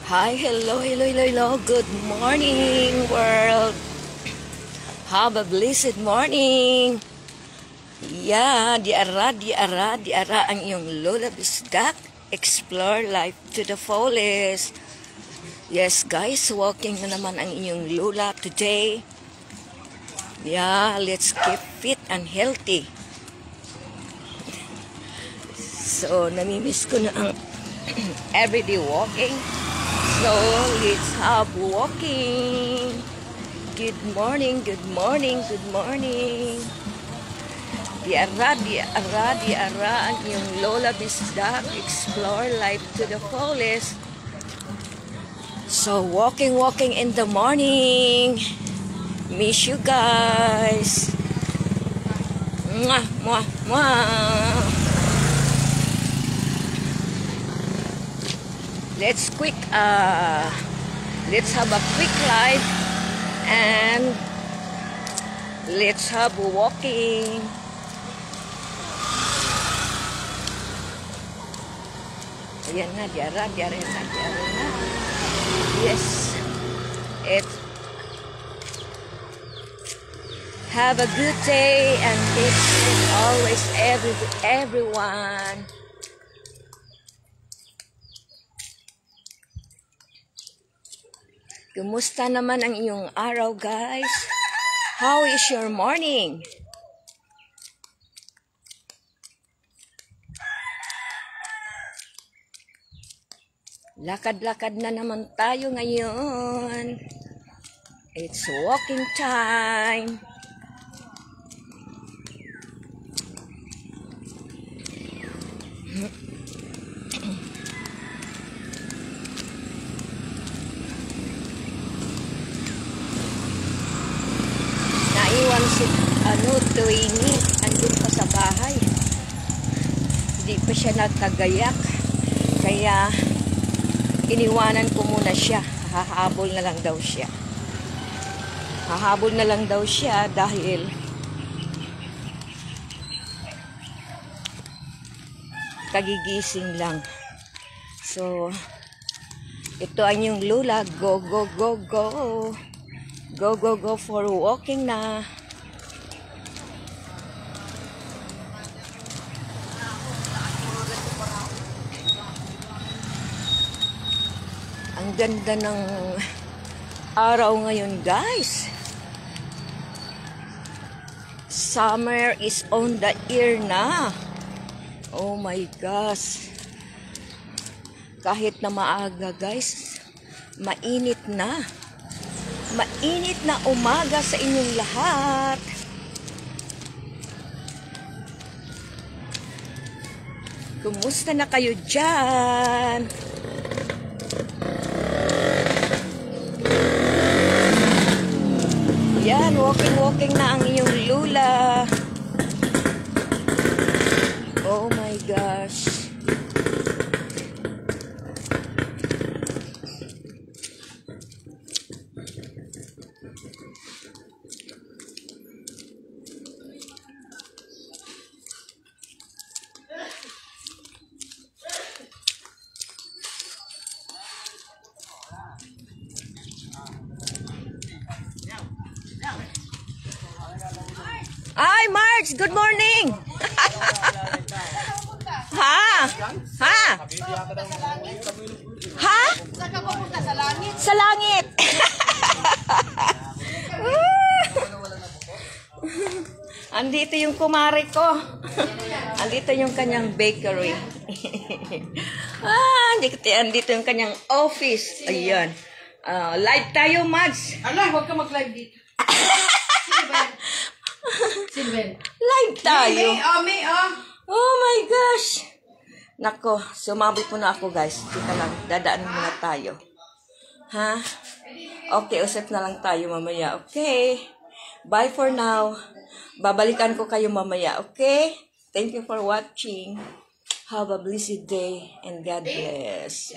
Hi, hello, hello, hello, hello. Good morning, world. Have a blessed morning. Yeah, diara ang iyong Lola Bisdak. Explore life to the fullest. Yes, guys, walking na naman ang inyong Lola today. Yeah, let's keep fit and healthy. So, namimiss ko na ang everyday walking. So, let's have walking. Good morning, good morning, good morning. Diara ang iyong Lola Bisdak. Explore life to the fullest. So, walking in the morning. Miss you guys. Mwah, mwah, mwah. Let's have a quick life and let's have walking. Ayan na, diara na. Yes. Have a good day and keep it always everyone. Kumusta naman ang iyong araw, guys? How is your morning? Lakad-lakad na naman tayo ngayon. It's walking time. Naiwan si Tuwini andun pa sa bahay. Hindi pa siya nagkagayak. Kaya iniwanan ko muna siya. Hahabol na lang daw siya. Dahil kagigising lang. So, ito ang yung Lola. Go, go, go, go. Go, go, go for walking na. Ang ganda ng araw ngayon, guys. Summer is on the air na. Oh my gosh. Kahit na maaga, guys, mainit na. Mainit na umaga sa inyong lahat. Kumusta na kayo dyan? Yan, walking na ang iyong Lola. Oh my gosh. Ay, Marge, good morning. Ha? Saan ka pupunta? Sa langit? Sa langit. Andito yung kumare ko. Andito yung kanyang bakery. Andito yung kanyang office. Ayan. Live tayo, Mads. Ala, huwag ka mag-live dito. Silver. Live tayo. May. Oh my gosh. Nako, sumabot muna ako, guys. Kita lang, dadaan muna tayo. Ha? Okay, usap na lang tayo mamaya. Okay? Bye for now. Babalikan ko kayo mamaya. Okay? Thank you for watching. Have a blessed day and God bless.